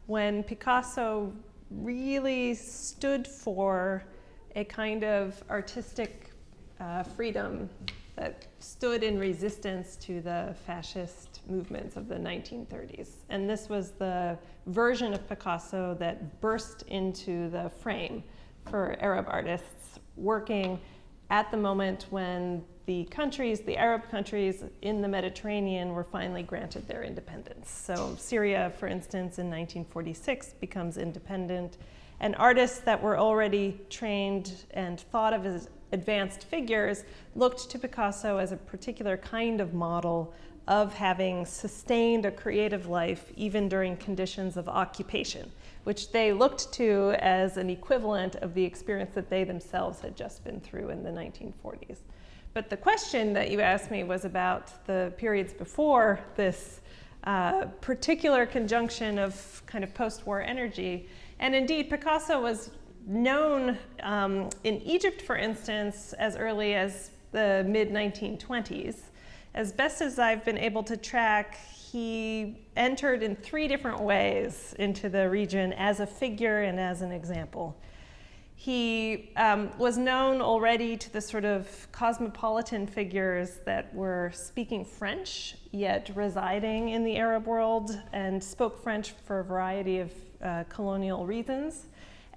when Picasso really stood for a kind of artistic freedom that stood in resistance to the fascist movements of the 1930s. And this was the version of Picasso that burst into the frame for Arab artists working at the moment when the Arab countries in the Mediterranean were finally granted their independence. So Syria, for instance, in 1946 becomes independent, and artists that were already trained and thought of as advanced figures looked to Picasso as a particular kind of model of having sustained a creative life even during conditions of occupation, which they looked to as an equivalent of the experience that they themselves had just been through in the 1940s. But the question that you asked me was about the periods before this particular conjunction of kind of post-war energy. And indeed, Picasso was known in Egypt, for instance, as early as the mid-1920s. As best as I've been able to track, he entered in 3 different ways into the region as a figure and as an example. He was known already to the sort of cosmopolitan figures that were speaking French, yet residing in the Arab world, and spoke French for a variety of colonial reasons.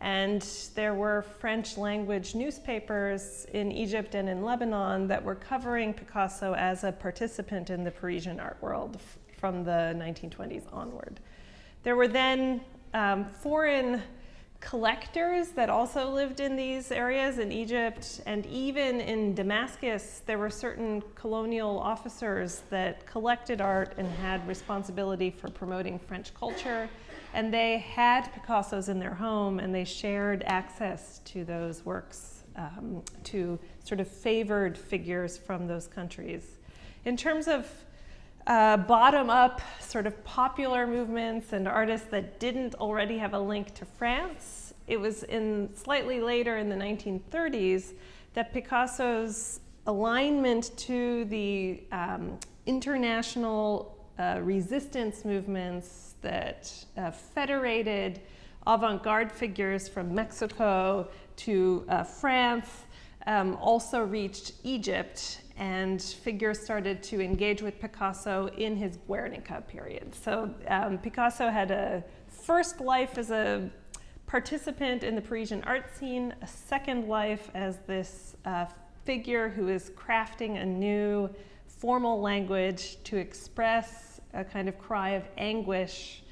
And there were French language newspapers in Egypt and in Lebanon that were covering Picasso as a participant in the Parisian art world from the 1920s onward. There were then foreign collectors that also lived in these areas in Egypt, and even in Damascus there were certain colonial officers that collected art and had responsibility for promoting French culture, and they had Picassos in their home and they shared access to those works to sort of favored figures from those countries. In terms of bottom-up sort of popular movements and artists that didn't already have a link to France, it was slightly later in the 1930s that Picasso's alignment to the international resistance movements that federated avant-garde figures from Mexico to France also reached Egypt, and figures started to engage with Picasso in his Guernica period. So Picasso had a first life as a participant in the Parisian art scene, a second life as this figure who is crafting a new formal language to express a kind of cry of anguish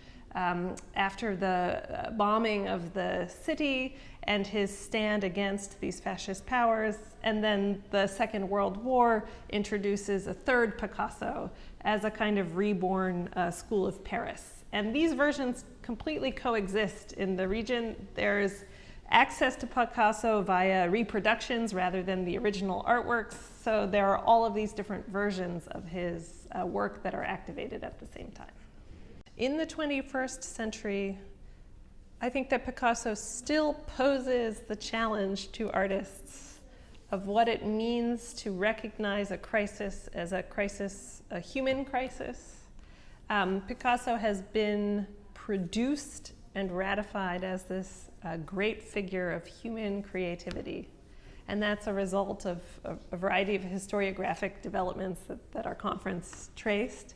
after the bombing of the city and his stand against these fascist powers. And then the Second World War introduces a third Picasso as a kind of reborn school of Paris. And these versions completely coexist in the region. There's access to Picasso via reproductions rather than the original artworks. So there are all of these different versions of his work that are activated at the same time. In the 21st century, I think that Picasso still poses the challenge to artists of what it means to recognize a crisis as a crisis, a human crisis. Picasso has been produced and ratified as this great figure of human creativity. And that's a result of a variety of historiographic developments that our conference traced.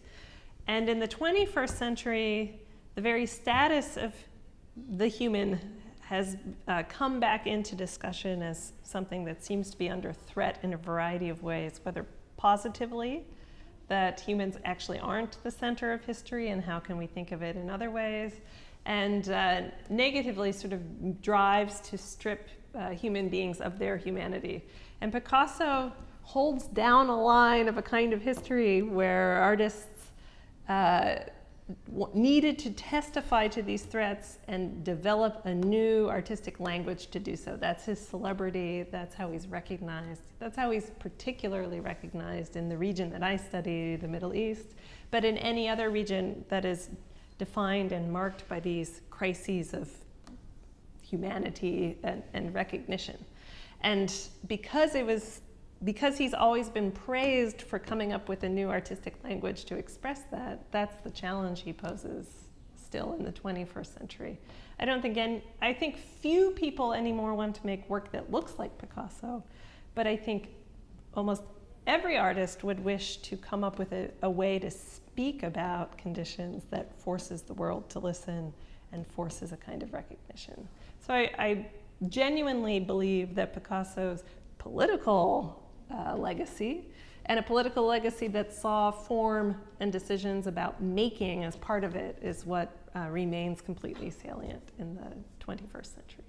And in the 21st century, the very status of the human has come back into discussion as something that seems to be under threat in a variety of ways, whether positively, that humans actually aren't the center of history and how can we think of it in other ways, and negatively sort of drives to strip human beings of their humanity. And Picasso holds down a line of a kind of history where artists needed to testify to these threats and develop a new artistic language to do so. That's his celebrity, that's how he's recognized. That's how he's particularly recognized in the region that I study, the Middle East, but in any other region that is defined and marked by these crises of humanity and recognition. And because he's always been praised for coming up with a new artistic language to express that, that's the challenge he poses still in the 21st century. I think few people anymore want to make work that looks like Picasso, but I think almost every artist would wish to come up with a way to speak about conditions that forces the world to listen and forces a kind of recognition. So I genuinely believe that Picasso's political legacy, and a political legacy that saw form and decisions about making as part of it, is what remains completely salient in the 21st century.